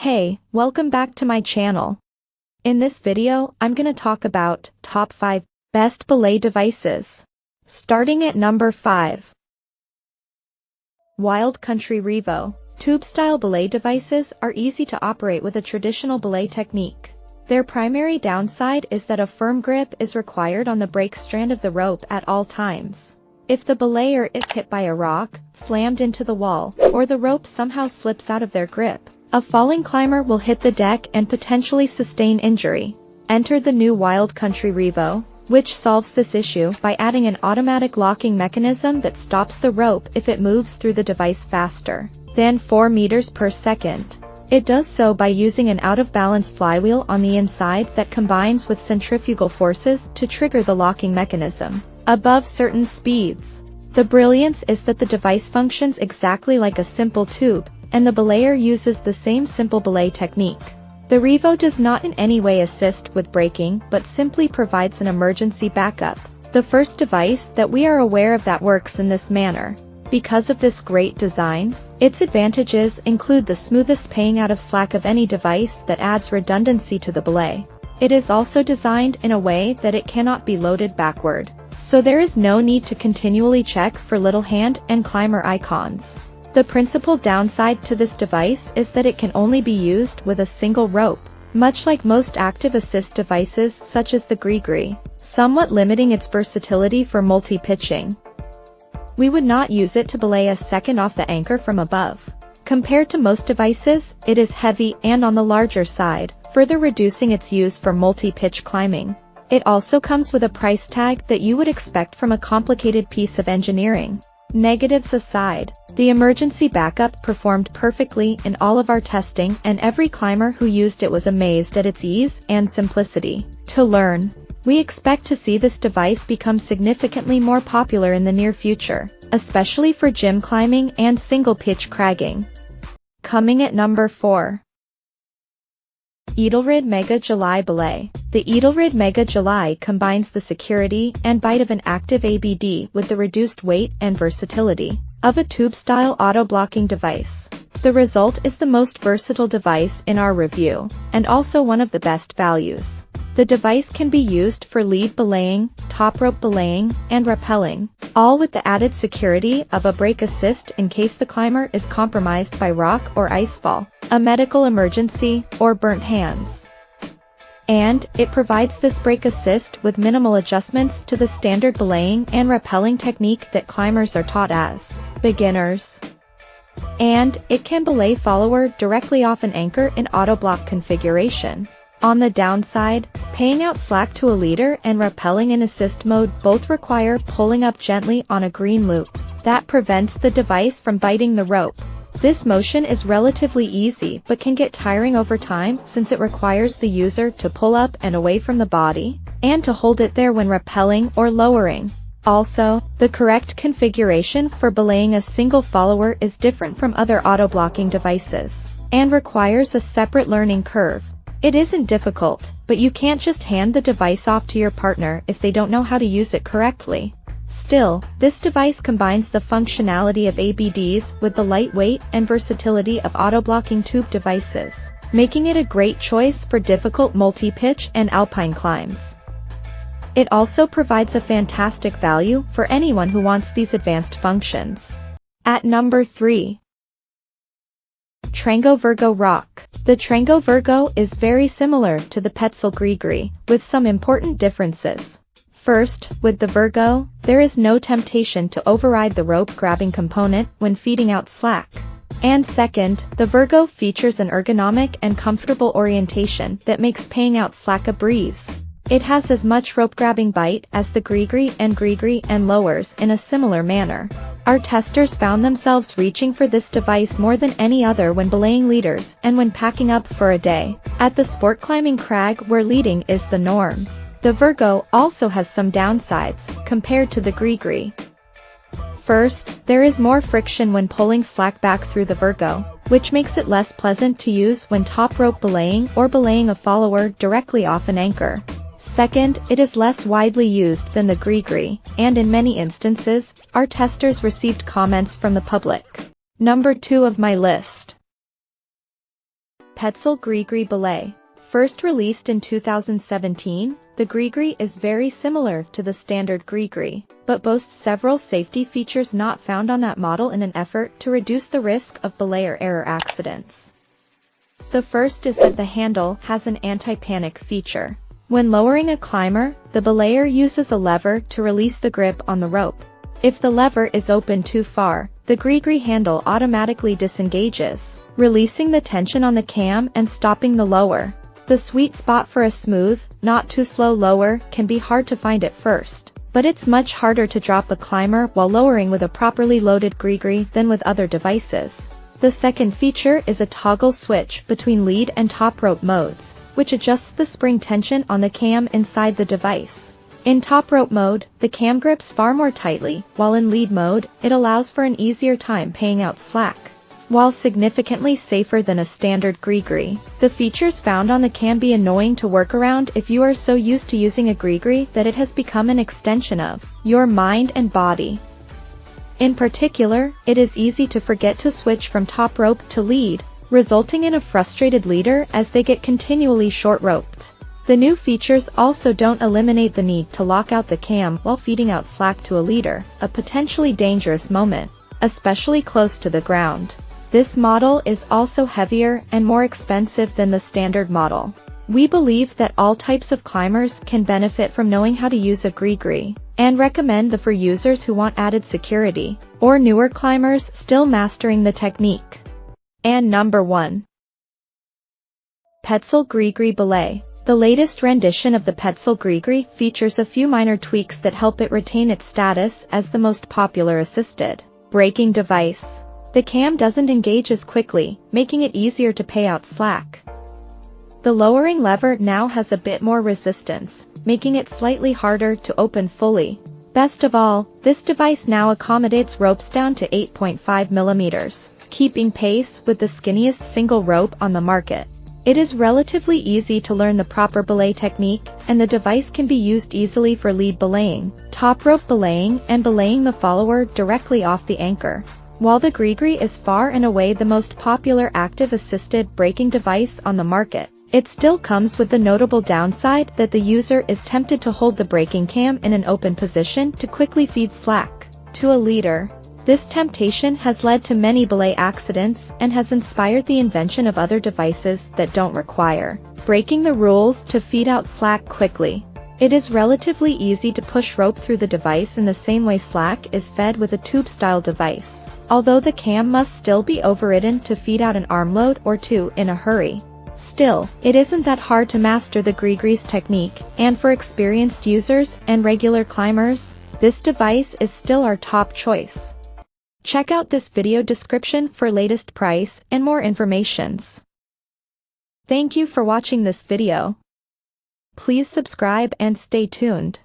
Hey, welcome back to my channel. In this video, I'm gonna talk about top 5 best belay devices. Starting at number 5. Wild Country Revo. Tube-style belay devices are easy to operate with a traditional belay technique. Their primary downside is that a firm grip is required on the brake strand of the rope at all times. If the belayer is hit by a rock, slammed into the wall, or the rope somehow slips out of their grip, a falling climber will hit the deck and potentially sustain injury. Enter the new Wild Country Revo, which solves this issue by adding an automatic locking mechanism that stops the rope if it moves through the device faster than 4 meters per second. It does so by using an out-of-balance flywheel on the inside that combines with centrifugal forces to trigger the locking mechanism above certain speeds. The brilliance is that the device functions exactly like a simple tube, and the belayer uses the same simple belay technique. The Revo does not in any way assist with braking but simply provides an emergency backup, the first device that we are aware of that works in this manner. Because of this great design, its advantages include the smoothest paying out of slack of any device that adds redundancy to the belay. It is also designed in a way that it cannot be loaded backward, so there is no need to continually check for little hand and climber icons. The principal downside to this device is that it can only be used with a single rope, much like most active assist devices such as the GRIGRI, somewhat limiting its versatility for multi-pitching. We would not use it to belay a second off the anchor from above. Compared to most devices, it is heavy and on the larger side, further reducing its use for multi-pitch climbing. It also comes with a price tag that you would expect from a complicated piece of engineering. Negatives aside, the emergency backup performed perfectly in all of our testing, and every climber who used it was amazed at its ease and simplicity to learn. We expect to see this device become significantly more popular in the near future, especially for gym climbing and single-pitch cragging. Coming at number 4. EDELRID Mega July Belay. The EDELRID Mega July combines the security and bite of an active ABD with the reduced weight and versatility of a tube-style auto-blocking device. The result is the most versatile device in our review, and also one of the best values. The device can be used for lead belaying, top rope belaying, and rappelling, all with the added security of a brake assist in case the climber is compromised by rock or icefall, a medical emergency, or burnt hands. And it provides this brake assist with minimal adjustments to the standard belaying and rappelling technique that climbers are taught as beginners. And it can belay follower directly off an anchor in auto-block configuration. On the downside, paying out slack to a leader and rappelling in assist mode both require pulling up gently on a green loop that prevents the device from biting the rope. This motion is relatively easy but can get tiring over time since it requires the user to pull up and away from the body, and to hold it there when rappelling or lowering. Also, the correct configuration for belaying a single follower is different from other auto-blocking devices, and requires a separate learning curve. It isn't difficult, but you can't just hand the device off to your partner if they don't know how to use it correctly. Still, this device combines the functionality of ABDs with the lightweight and versatility of auto-blocking tube devices, making it a great choice for difficult multi-pitch and alpine climbs. It also provides a fantastic value for anyone who wants these advanced functions. At number 3. TRANGO Vergo Rock. The TRANGO Vergo is very similar to the Petzl GRIGRI, with some important differences. First, with the Vergo, there is no temptation to override the rope grabbing component when feeding out slack. And second, the Vergo features an ergonomic and comfortable orientation that makes paying out slack a breeze. It has as much rope grabbing bite as the GRIGRI and lowers in a similar manner. Our testers found themselves reaching for this device more than any other when belaying leaders and when packing up for a day at the sport climbing crag where leading is the norm. The Vergo also has some downsides compared to the GRIGRI. First, there is more friction when pulling slack back through the Vergo, which makes it less pleasant to use when top rope belaying or belaying a follower directly off an anchor. Second, it is less widely used than the GRIGRI, and in many instances, our testers received comments from the public. Number 2 of my list. Petzl GRIGRI Belay. First released in 2017, the GRIGRI is very similar to the standard GRIGRI, but boasts several safety features not found on that model in an effort to reduce the risk of belay or error accidents. The first is that the handle has an anti-panic feature. When lowering a climber, the belayer uses a lever to release the grip on the rope. If the lever is open too far, the GRIGRI handle automatically disengages, releasing the tension on the cam and stopping the lower. The sweet spot for a smooth, not too slow lower can be hard to find at first, but it's much harder to drop a climber while lowering with a properly loaded GRIGRI than with other devices. The second feature is a toggle switch between lead and top rope modes, which adjusts the spring tension on the cam inside the device. In top rope mode, the cam grips far more tightly, while in lead mode, it allows for an easier time paying out slack. While significantly safer than a standard GRIGRI, the features found on the can be annoying to work around if you are so used to using a GRIGRI that it has become an extension of your mind and body. In particular, it is easy to forget to switch from top rope to lead, resulting in a frustrated leader as they get continually short-roped. The new features also don't eliminate the need to lock out the cam while feeding out slack to a leader, a potentially dangerous moment, especially close to the ground. This model is also heavier and more expensive than the standard model. We believe that all types of climbers can benefit from knowing how to use a GRIGRI, and recommend the for users who want added security, or newer climbers still mastering the technique. And number 1. Petzl GRIGRI Belay. The latest rendition of the Petzl GRIGRI features a few minor tweaks that help it retain its status as the most popular assisted braking device. The cam doesn't engage as quickly, making it easier to pay out slack. The lowering lever now has a bit more resistance, making it slightly harder to open fully. Best of all, this device now accommodates ropes down to 8.5 millimeters, keeping pace with the skinniest single rope on the market. It is relatively easy to learn the proper belay technique, and the device can be used easily for lead belaying, top rope belaying, and belaying the follower directly off the anchor. While the GRIGRI is far and away the most popular active-assisted braking device on the market, it still comes with the notable downside that the user is tempted to hold the braking cam in an open position to quickly feed slack to a leader. This temptation has led to many belay accidents and has inspired the invention of other devices that don't require breaking the rules to feed out slack quickly. It is relatively easy to push rope through the device in the same way slack is fed with a tube-style device, although the cam must still be overridden to feed out an arm load or two in a hurry. Still, it isn't that hard to master the GRIGRI's technique, and for experienced users and regular climbers, this device is still our top choice. Check out this video description for latest price and more informations. Thank you for watching this video. Please subscribe and stay tuned.